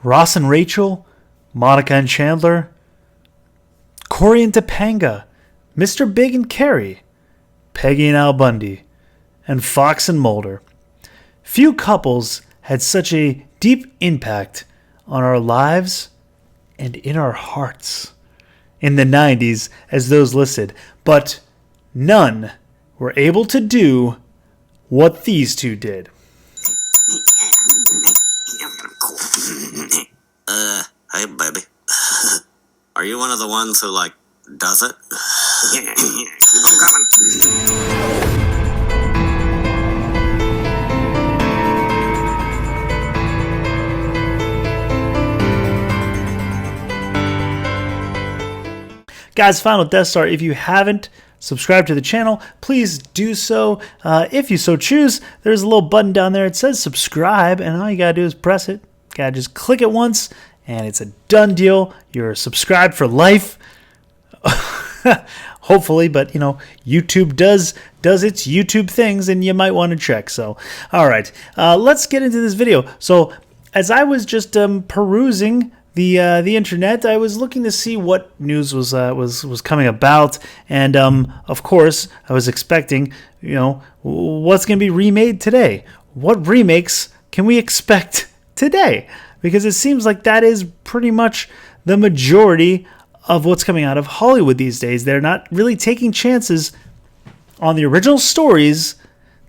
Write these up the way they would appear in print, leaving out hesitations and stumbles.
Ross and Rachel, Monica and Chandler, Corey and Topanga, Mr. Big and Carrie, Peggy and Al Bundy, and Fox and Mulder. Few couples had such a deep impact on our lives and in our hearts in the 90s as those listed, but none were able to do what these two did. Hey, baby. Are you one of the ones who, does it? I'm coming. Guys, Final Death Star, if you haven't subscribed to the channel, please do so. If you so choose, there's a little button down there. It says subscribe, and all you gotta do is press it. You gotta just click it once, and it's a done deal. You're subscribed for life. Hopefully, but YouTube does its YouTube things, and you might want to check. So, all right, let's get into this video. So, as I was just perusing the internet, I was looking to see what news was coming about, and of course, I was expecting, what's going to be remade today. What remakes can we expect today? Because it seems like that is pretty much the majority of what's coming out of Hollywood these days. They're not really taking chances on the original stories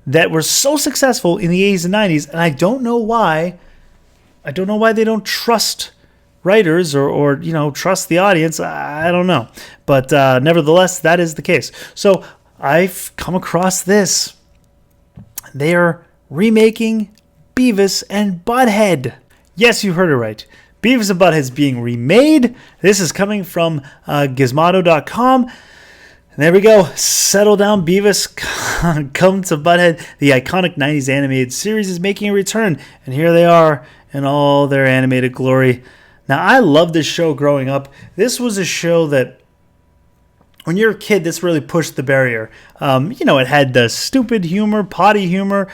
that were so successful in the 80s and 90s, and I don't know why. I don't know why they don't trust writers or trust the audience. I don't know. But nevertheless, that is the case. So I've come across this. They are remaking Beavis and Butthead. Yes, you heard it right. Beavis and Butthead is being remade. This is coming from Gizmodo.com. And there we go. Settle down, Beavis. Come to Butthead. The iconic 90s animated series is making a return. And here they are in all their animated glory. Now, I loved this show growing up. This was a show that, when you're a kid, this really pushed the barrier. It had the stupid humor, potty humor.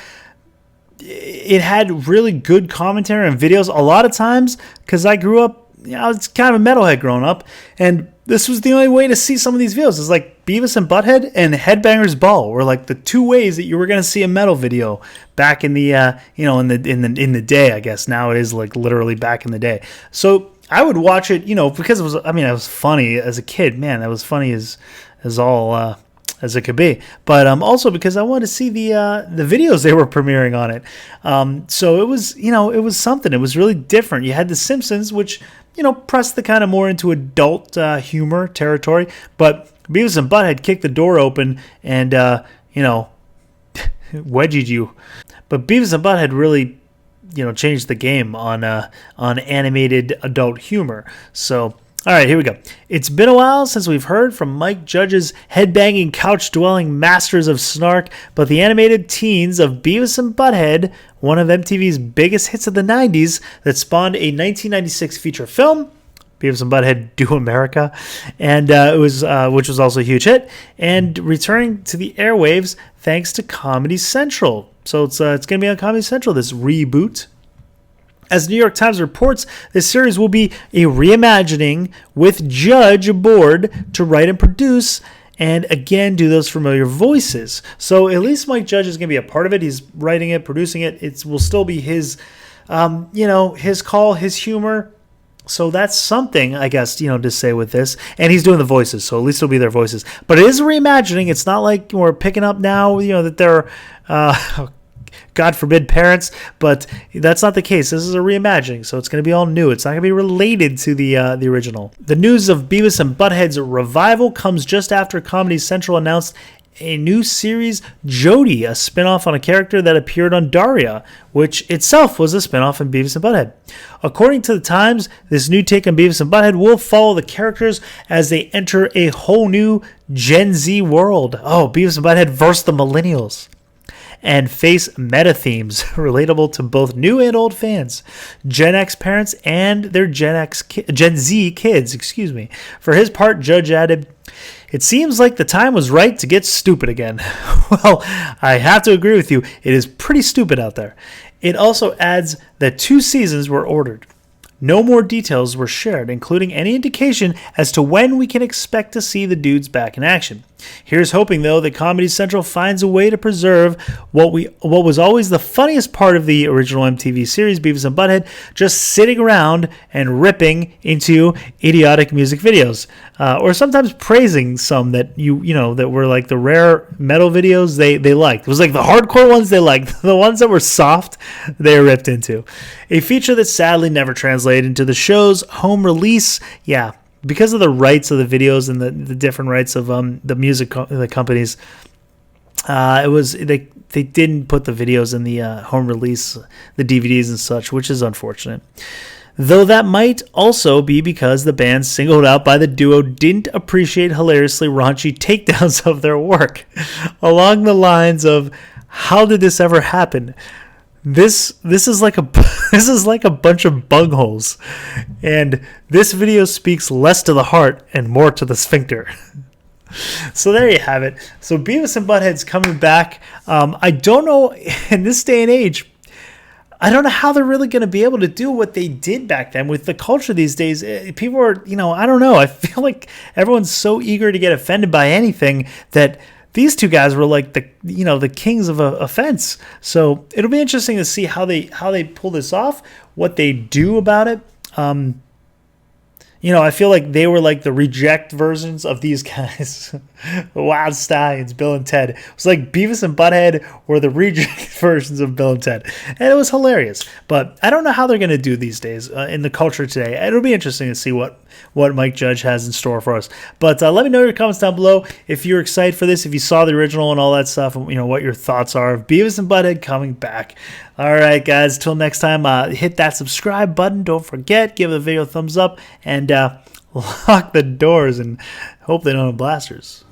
It had really good commentary and videos. A lot of times, because I grew up, I was kind of a metalhead growing up, and this was the only way to see some of these videos. It's like Beavis and Butthead and Headbangers Ball were like the two ways that you were going to see a metal video back in the in the day. I guess now it is like literally back in the day. So I would watch it, because it was. I was funny as a kid. Man, that was funny as all as it could be. But also because I wanted to see the videos they were premiering on it. So it was it was something. It was really different. You had The Simpsons, which pressed the kind of more into adult humor territory, but Beavis and Butthead kicked the door open and wedgied you. But Beavis and Butthead really changed the game on animated adult humor. So all right, here we go. It's been a while since we've heard from Mike Judge's headbanging, couch-dwelling masters of snark, but the animated teens of Beavis and Butthead, one of MTV's biggest hits of the 90s that spawned a 1996 feature film, Beavis and Butthead Do America, and which was also a huge hit, and returning to the airwaves thanks to Comedy Central. So it's going to be on Comedy Central, this reboot. As New York Times reports, this series will be a reimagining with Judge aboard to write and produce, and again do those familiar voices. So at least Mike Judge is going to be a part of it. He's writing it, producing it. It will still be his, his call, his humor. So that's something, I guess, to say with this. And he's doing the voices, so at least it'll be their voices. But it is a reimagining. It's not like we're picking up now, that they're God forbid parents, but that's not the case. This is a reimagining, so it's going to be all new. It's not going to be related to the original. The news of Beavis and Butthead's revival comes just after Comedy Central announced a new series, Jody, a spinoff on a character that appeared on Daria, which itself was a spinoff in Beavis and Butthead. According to the Times, this new take on Beavis and Butthead will follow the characters as they enter a whole new Gen Z world. Oh, Beavis and Butthead versus the millennials. And face meta themes relatable to both new and old fans, Gen X parents, and their Gen Z kids. For his part, Judge added, "It seems like the time was right to get stupid again." Well, I have to agree with you. It is pretty stupid out there. It also adds that 2 seasons were ordered. no more details were shared, including any indication as to when we can expect to see the dudes back in action. Here's hoping, though, that Comedy Central finds a way to preserve what was always the funniest part of the original MTV series, Beavis and Butthead, just sitting around and ripping into idiotic music videos, or sometimes praising some that that were like the rare metal videos they liked. It was like the hardcore ones they liked, the ones that were soft they ripped into. A feature that sadly never translated into the show's home release. Yeah. Because of the rights of the videos and the different rights of the music the companies, it was they didn't put the videos in the home release, the DVDs and such, which is unfortunate. Though that might also be because the band singled out by the duo didn't appreciate hilariously raunchy takedowns of their work, along the lines of "How did this ever happen? This is like a bunch of bungholes, and this video speaks less to the heart and more to the sphincter." So there you have it. So Beavis and Butthead's coming back. I don't know, in this day and age, I don't know how they're really going to be able to do what they did back then with the culture these days. People are, I don't know. I feel like everyone's so eager to get offended by anything that these two guys were like the kings of offense. So it'll be interesting to see how they pull this off, what they do about it. I feel like they were like the reject versions of these guys. The Wild Stallions, Bill and Ted. It was like Beavis and Butthead were the reject versions of Bill and Ted. And it was hilarious. But I don't know how they're going to do these days in the culture today. It'll be interesting to see what Mike Judge has in store for us. But let me know in your comments down below if you're excited for this, if you saw the original and all that stuff, and what your thoughts are of Beavis and Butthead coming back. All right, guys, till next time, hit that subscribe button. Don't forget, give the video a thumbs up, and lock the doors and hope they don't have blasters.